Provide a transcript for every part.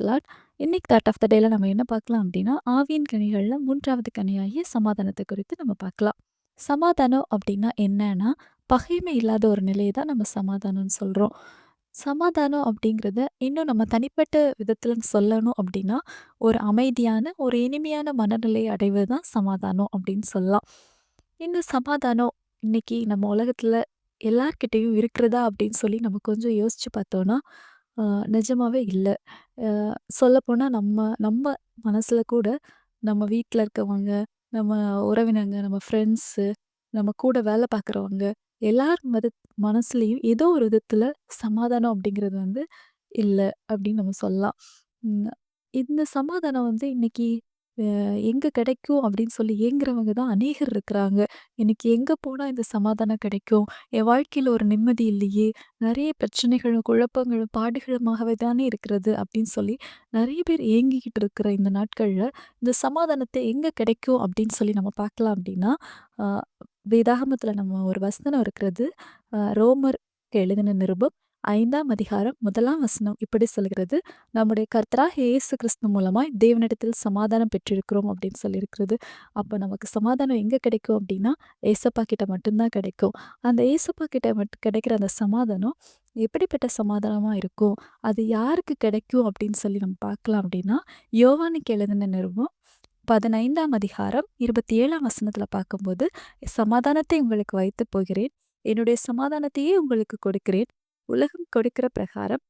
தி Lord. இன்னைக்கு thought of the டேல நம்ம என்ன பார்க்கலாம் அப்படின்னா, ஆவியின் கனிகள்ல 3வது கனியாகிய சமாதானத்த குறித்து நம்ம பார்க்கலாம். சமாதானம் அப்படின்னா என்னன்னா, பகைமை இல்லாத ஒரு நிலைய தான் நம்ம சமாதானம்னு சொல்றோம். சமாதானம் அப்படிங்கிறத இன்னும் நம்ம தனிப்பட்ட விதத்துல சொல்லணும் அப்படின்னா, ஒரு அமைதியான, ஒரு இனிமையான மனநிலையை அடைவது தான் சமாதானம் அப்படின்னு சொல்லலாம். இந்த சமாதானம் இன்னைக்கு நம்ம உலகத்துல எல்லார்கிட்டயும் இருக்கிறதா அப்படின்னு சொல்லி நம்ம கொஞ்சம் யோசிச்சு பார்த்தோம்னா, அ நிஜமாவே இல்ல. அ சொல்லப்போனா நம்ம நம்ம மனசுல கூட நம்ம வீட்ல இருக்கவங்க, நம்ம உறவினங்க, நம்ம ஃப்ரெண்ட்ஸு, நம்ம கூட வேலை பார்க்குறவங்க, எல்லார் மனசுலயும் ஏதோ ஒரு விதத்துல சமாதானம் அப்படிங்கிறது வந்து இல்ல அப்படின்னு நம்ம சொல்லலாம். ம். இந்த சமாதானம் வந்து இன்னைக்கு எங்க கிடைக்கும் அப்படின்னு சொல்லி ஏங்குறவங்க தான் அநேகர் இருக்கிறாங்க. எனக்கு எங்க போனா இந்த சமாதானம் கிடைக்கும்? என் வாழ்க்கையில ஒரு நிம்மதி இல்லையே! நெறைய பிரச்சனைகளும், குழப்பங்களும், பாடுகளுமாகவே தானே இருக்கிறது அப்படின்னு சொல்லி நெறைய பேர் ஏங்கிக்கிட்டு இருக்கிற இந்த நாட்கள்ல, இந்த சமாதானத்த எங்க கிடைக்கும் அப்படின்னு சொல்லி நம்ம பார்க்கலாம் அப்படின்னா, அ வேதாகமத்துல நம்ம ஒரு வசனம் இருக்கிறது. ரோமருக்கு எழுதின நிருபம் 5ஆம் அதிகாரம் 1ஆம் வசனம் இப்படி சொல்கிறது. நம்முடைய கர்த்தராகிய இயேசு கிறிஸ்து மூலமாய் தேவனிடத்தில் சமாதானம் பெற்றிருக்கிறோம் அப்படின்னு சொல்லியிருக்கிறது. அப்ப நமக்கு சமாதானம் எங்க கிடைக்கும் அப்படின்னா, ஏசப்பா கிட்ட மட்டும் தான் கிடைக்கும். அந்த ஏசப்பா கிட்ட மட்டும் கிடைக்கிற அந்த சமாதானம் எப்படிப்பட்ட சமாதானமா இருக்கும்? அது யாருக்கு கிடைக்கும் அப்படின்னு சொல்லி நம்ம பார்க்கலாம் அப்படின்னா, யோவானுக்கு எழுதின நிருபம் 15ஆம் அதிகாரம் 27ஆம் வசனத்துல பார்க்கும்போது, "சமாதானத்தை உங்களுக்கு வைத்துப் போகிறேன். என்னுடைய சமாதானத்தையே உங்களுக்கு கொடுக்கிறேன். உலகம் கொடுக்கிற பிரகாரம்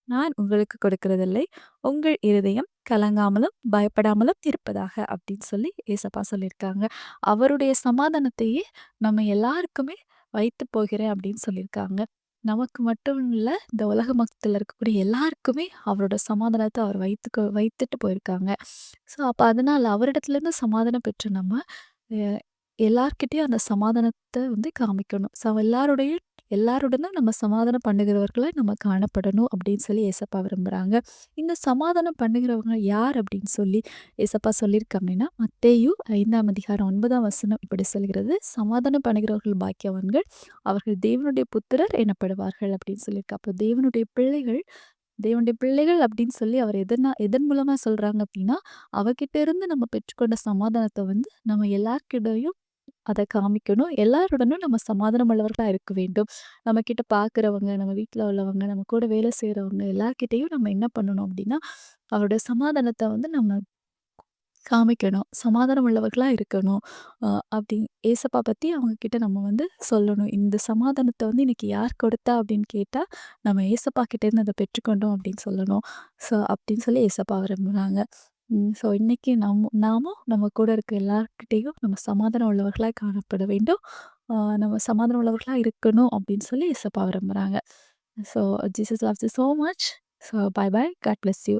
நான் உங்களுக்கு கொடுக்கிறதில்லை. உங்கள் இருதயம் கலங்காமலும், பயப்படாமலும் இருப்பதாக." அப்படின்னு சொல்லி ஏசப்பா சொல்லியிருக்காங்க. அவருடைய சமாதானத்தையே நம்ம எல்லாருக்குமே வைத்துப் போகிறேன் அப்படின்னு சொல்லியிருக்காங்க. நமக்கு மட்டும் இல்ல, இந்த உலக மக்கத்துல இருக்கக்கூடிய எல்லாருக்குமே அவரோட சமாதானத்த அவர் வைத்துட்டு போயிருக்காங்க. ஸோ, அப்ப அதனால அவரிடத்துலேருந்து சமாதானம் பெற்ற நம்ம, எ எல்லார்கிட்டயும் அந்த சமாதானத்த வந்து காமிக்கணும். எல்லாருடனும் நம்ம சமாதானம் பண்ணுகிறவர்களா நம்ம காணப்படணும் அப்படின்னு சொல்லி ஏசப்பா விரும்புறாங்க. இந்த சமாதானம் பண்ணுகிறவங்க யார் அப்படின்னு சொல்லி ஏசப்பா சொல்லியிருக்காங்க அப்படின்னா, மத்தேயு 5ஆம் அதிகாரம் 9ஆம் வசனம் இப்படி சொல்கிறது. "சமாதானம் பண்ணுகிறவர்கள் பாக்கியவான்கள், அவர்கள் தேவனுடைய புத்திரர் எனப்படுவார்கள்" அப்படின்னு சொல்லியிருக்கு. அப்போ தேவனுடைய பிள்ளைகள் அப்படின்னு சொல்லி அவர் எதன் மூலமா சொல்றாங்க அப்படின்னா, அவகிட்ட இருந்து நம்ம பெற்றுக்கொண்ட சமாதானத்த வந்து நம்ம எல்லார்கிட்டயும் அத காமிக்கணும். எல்லாருடனும் நம்ம சமாதானம் உள்ளவர்களா இருக்க வேண்டும். நம்ம கிட்ட பார்க்குறவங்க, நம்ம வீட்ல உள்ளவங்க, நம்ம கூட வேலை செய்றவங்க எல்லார்கிட்டயும் நம்ம என்ன பண்ணணும் அப்படின்னா, அவருடைய சமாதானத்த வந்து நம்ம காமிக்கணும். சமாதானம் உள்ளவர்களா இருக்கணும். அ அப்படி ஏசப்பா பத்தி அவங்க கிட்ட நம்ம வந்து சொல்லணும். இந்த சமாதானத்த வந்து இன்னைக்கு யார் கொடுத்தா அப்படின்னு கேட்டா, நம்ம ஏசப்பா கிட்டேருந்து அத பெற்றுக்கொண்டோம் அப்படின்னு சொல்லணும். ஸோ அப்படின்னு சொல்லி ஏசப்பா விரும்புறாங்க. ஸோ இன்னைக்கு நாமும் நம்ம கூட இருக்க எல்லார்கிட்டயும் நம்ம சமாதானம் உள்ளவர்களா காணப்பட வேண்டும். நம்ம சமாதானம் உள்ளவர்களா இருக்கணும் அப்படின்னு சொல்லி ஏசப்பா விரும்புறாங்க. So Jesus loves you so much. So bye bye. God bless you.